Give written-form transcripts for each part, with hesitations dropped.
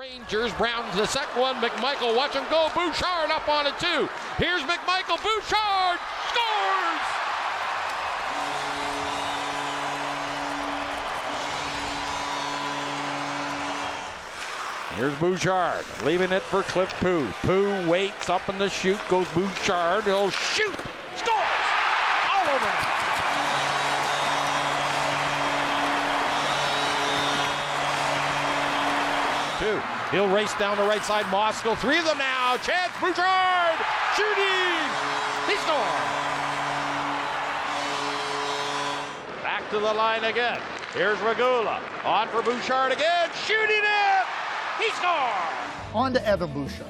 Rangers, Brown to the second one. McMichael, watch him go. Bouchard up on it too. Here's McMichael. Bouchard scores! Here's Bouchard, leaving it for Cliff Pooh. Pooh waits up in the chute, goes Bouchard. He'll shoot, scores! All over him. Two. He'll race down the right side. Moscow, three of them now. Chance, Bouchard, shooting. He scored. Back to the line again. Here's Regula. On for Bouchard again. Shooting it. He scored. On to Evan Bouchard.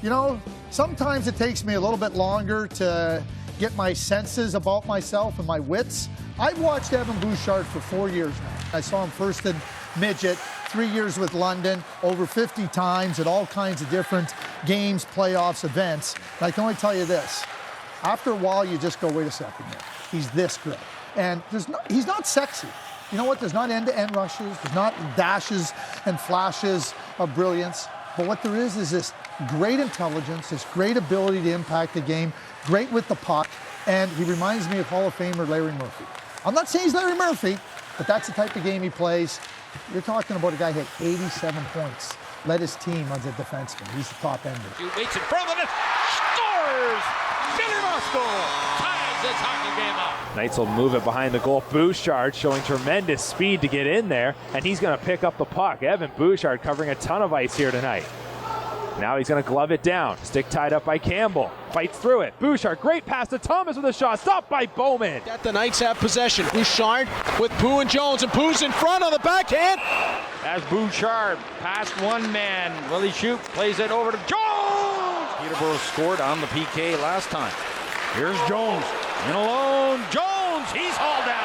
You know, sometimes it takes me a little bit longer to get my senses about myself and my wits. I've watched Evan Bouchard for 4 years now. I saw him first in midget, 3 years with London, over 50 times at all kinds of different games, playoffs, events. And I can only tell you this, after a while you just go, wait a second here, he's this good. And he's not sexy. You know what, there's not end-to-end rushes, there's not dashes and flashes of brilliance, but what there is this great intelligence, this great ability to impact the game, great with the puck, and he reminds me of Hall of Famer Larry Murphy. I'm not saying he's Larry Murphy, but that's the type of game he plays. You're talking about a guy who had 87 points, led his team as a defenseman. He's the top ender. He waits in front of it, scores! Billy Moscow ties this hockey game up. Knights will move it behind the goal. Bouchard showing tremendous speed to get in there, and he's going to pick up the puck. Evan Bouchard covering a ton of ice here tonight. Now he's going to glove it down. Stick tied up by Campbell. Fights through it. Bouchard, great pass to Thomas with a shot. Stopped by Bowman. The Knights have possession. Bouchard with Pooh and Jones, and Pooh's in front on the backhand. As Bouchard past one man, will he shoot? Plays it over to Jones! Peterborough scored on the PK last time. Here's Jones, in alone. Jones, he's hauled down.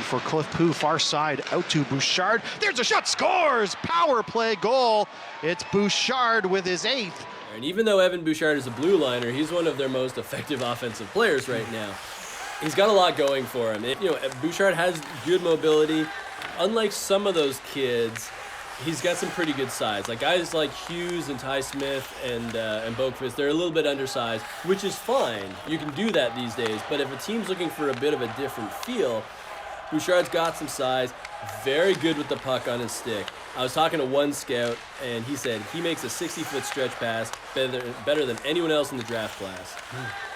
For Cliff Pooh, far side, out to Bouchard. There's a shot, scores! Power play goal. It's Bouchard with his 8th. And even though Evan Bouchard is a blue liner, he's one of their most effective offensive players right now. He's got a lot going for him. Bouchard has good mobility. Unlike some of those kids, he's got some pretty good size. Like guys like Hughes and Ty Smith and Boakfist, they're a little bit undersized, which is fine. You can do that these days. But if a team's looking for a bit of a different feel, Bouchard's got some size, very good with the puck on his stick. I was talking to one scout, and he said he makes a 60-foot stretch pass better than anyone else in the draft class.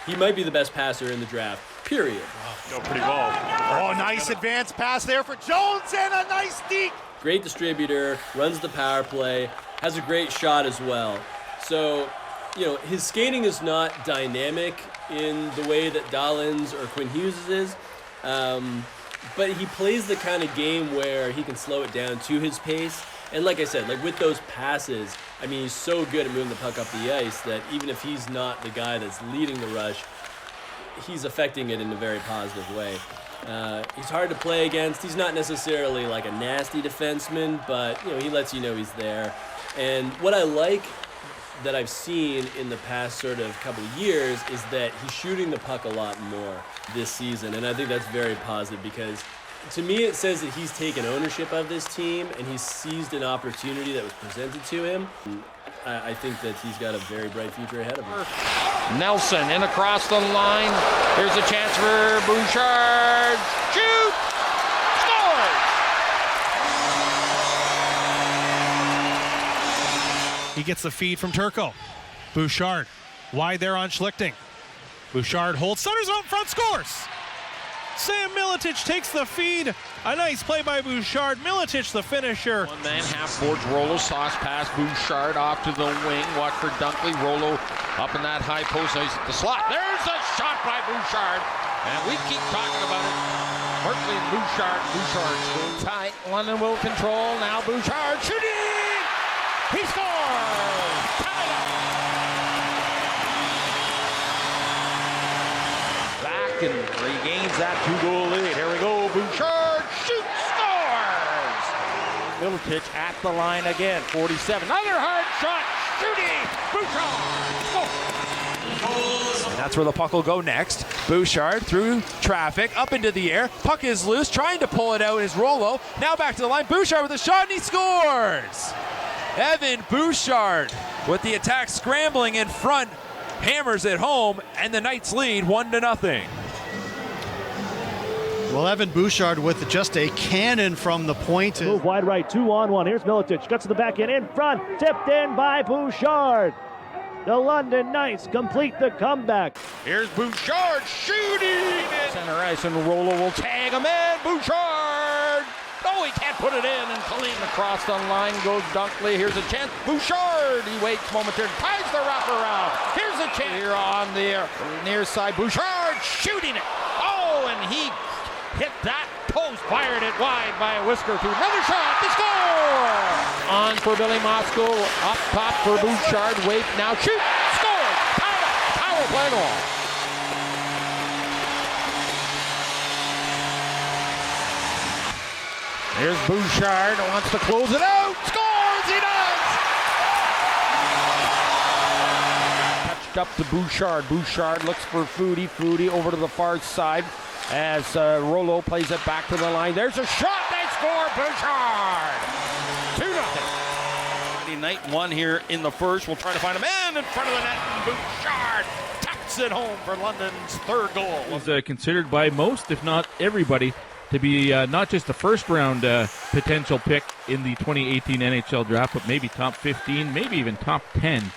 He might be the best passer in the draft, period. Go pretty well. Oh, nice advance pass there for Jones, and a nice deke. Great distributor, runs the power play, has a great shot as well. So, his skating is not dynamic in the way that Dahlin's or Quinn Hughes is. But he plays the kind of game where he can slow it down to his pace. And like I said, with those passes, he's so good at moving the puck up the ice that even if he's not the guy that's leading the rush, he's affecting it in a very positive way. He's hard to play against. He's not necessarily like a nasty defenseman, but he lets you know he's there. And what I like that I've seen in the past sort of couple of years is that he's shooting the puck a lot more this season, and I think that's very positive because to me it says that he's taken ownership of this team and he's seized an opportunity that was presented to him. I think that he's got a very bright future ahead of him. Nelson in across the line. Here's a chance for Bouchard. Shoot! Scores! He gets the feed from Turco. Bouchard wide there on Schlichting. Bouchard holds, centers out front, scores! Sam Miletich takes the feed. A nice play by Bouchard. Miletich the finisher. One man, half boards, Rollo, sauce pass, Bouchard off to the wing. Watch for Dunkley. Rollo up in that high post. He's at the slot. There's a shot by Bouchard. And we keep talking about it. Berkeley and Bouchard scores. Tight. London will control. Now Bouchard shooting. He scores. Tied up. Back and regains that 2-goal lead. Here we go. Bouchard shoots, scores. Miletich at the line again. 47. Another hard shot. Shooting. Bouchard scores. And that's where the puck will go next. Bouchard through traffic, up into the air. Puck is loose, trying to pull it out is Rollo. Now back to the line. Bouchard with a shot, and he scores. Evan Bouchard with the attack scrambling in front, hammers it home, and the Knights lead 1-0. Well, Evan Bouchard with just a cannon from the point. Move wide right, 2-on-1. Here's Milicic, cuts to the back end in front, tipped in by Bouchard. The London Knights complete the comeback. Here's Bouchard shooting. Center ice, and Rollo will tag him in. Bouchard. No, he can't put it in. And clean across the line goes Dunkley. Here's a chance. Bouchard. He waits momentarily. Ties the wraparound. Here's a chance. Here on the near side. Bouchard shooting it. Oh, and he hit that post. Fired it wide by a whisker through. Another shot. The score. On for Billy Moscow. Up top for Bouchard. Wait now. Shoot. Score. Power play goal. Here's Bouchard, wants to close it out, scores, he does! Touched up to Bouchard. Bouchard looks for Foodie over to the far side as Rollo plays it back to the line. There's a shot, they score, Bouchard! 2-0. Knight won here in the first. We'll try to find a man in front of the net, and Bouchard tucks it home for London's third goal. He's considered by most, if not everybody, to be not just a first-round potential pick in the 2018 NHL draft, but maybe top 15, maybe even top 10. And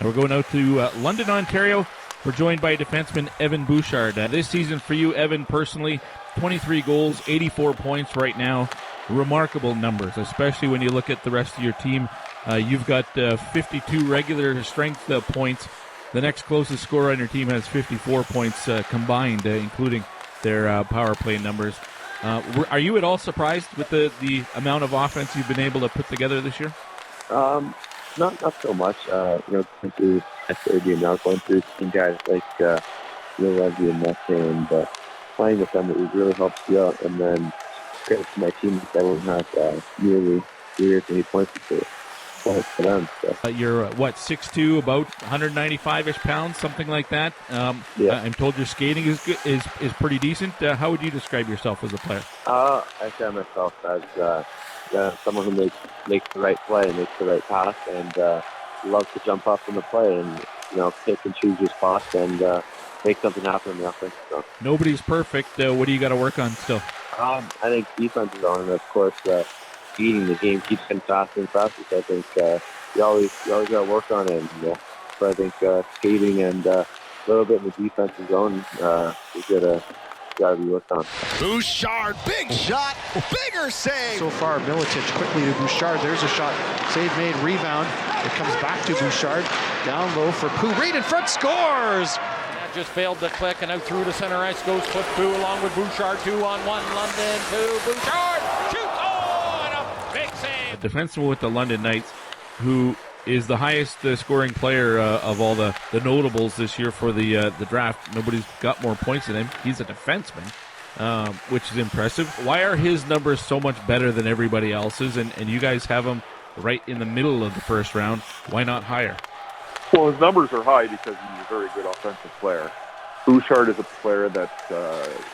we're going out to London, Ontario. We're joined by defenseman Evan Bouchard. This season for you, Evan, personally, 23 goals, 84 points right now. Remarkable numbers, especially when you look at the rest of your team. You've got 52 regular strength points. The next closest scorer on your team has 54 points combined, including their power play numbers. Are you at all surprised with the amount of offense you've been able to put together this year? Not so much. Going through a third year now, going through some guys like Reggie and Messi, and playing with them, it really helps you out. And then credit to my team, I won't have nearly 3 or 3 points for them. So. You're 6'2", about 195-ish pounds, something like that. Yeah. I'm told your skating is good, is pretty decent. How would you describe yourself as a player? I describe myself as someone who makes the right play, makes the right pass, and loves to jump up in the play and pick and choose your spots and make something happen in the offense. So. Nobody's perfect. What do you got to work on still? I think defense is on, and of course. Eating the game keeps getting faster and faster. So I think you always got to work on it. And, so I think skating and a little bit in the defensive zone is got to be worked on. Bouchard, big shot, bigger save. So far, Milicic quickly to Bouchard. There's a shot, save made, rebound. It comes back to Bouchard, down low for Pooh. Right in front, scores. That just failed to click, and out through to center ice goes Cliff Pooh along with Bouchard. 2-on-1, London to Bouchard. Shoot! Defenseman with the London Knights, who is the highest scoring player of all the notables this year for the draft. Nobody's got more points than him. He's a defenseman, which is impressive. Why are his numbers so much better than everybody else's? And you guys have him right in the middle of the first round. Why not higher? Well, his numbers are high because he's a very good offensive player. Bouchard is a player that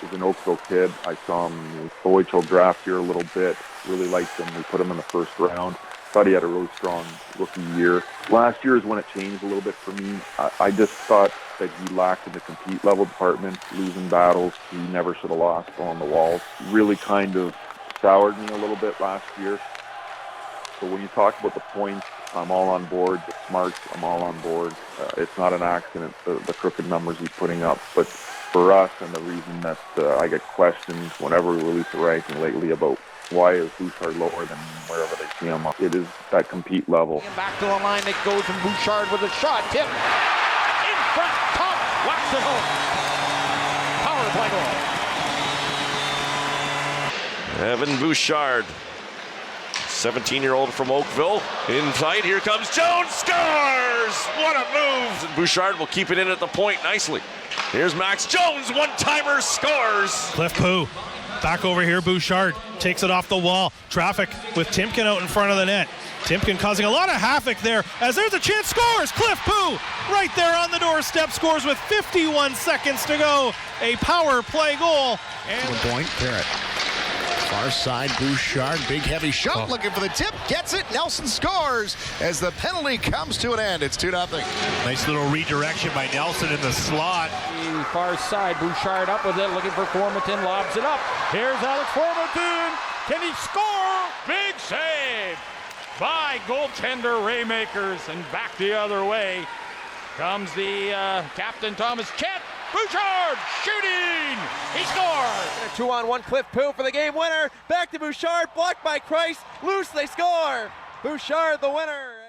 is an Oakville kid. I saw him in the OHL draft here a little bit. Really liked him. We put him in the first round. Thought he had a really strong rookie year. Last year is when it changed a little bit for me. I just thought that he lacked in the compete level department, losing battles he never should have lost on the walls. Really kind of soured me a little bit last year. So when you talk about the points, I'm all on board. The smarts, I'm all on board. It's not an accident, the crooked numbers he's putting up. But for us, and the reason that I get questioned whenever we release a ranking lately about why is Bouchard lower than wherever they see him, it is that compete level. Back to the line it goes from Bouchard with a shot. Tip in front, top, whacks it home. Power play goal. Evan Bouchard, 17-year-old from Oakville, in tight. Here comes Jones, scores! What a move! And Bouchard will keep it in at the point nicely. Here's Max Jones, one-timer, scores! Cliff Pooh. Back over here, Bouchard takes it off the wall. Traffic with Timken out in front of the net. Timken causing a lot of havoc there as there's a chance, scores! Cliff Pooh right there on the doorstep, scores with 51 seconds to go. A power play goal. And point, Barrett. Far side, Bouchard, big heavy shot, looking for the tip, gets it, Nelson scores as the penalty comes to an end. It's 2-0. Nice little redirection by Nelson in the slot. The far side, Bouchard up with it, looking for Formanton, lobs it up. Here's Alex Formanton. Can he score? Big save by goaltender Raymakers, and back the other way comes the captain Thomas Chet. Bouchard shooting! He scores! A 2-on-1 Cliff Pooh for the game winner. Back to Bouchard, blocked by Christ. Loose, they score! Bouchard the winner.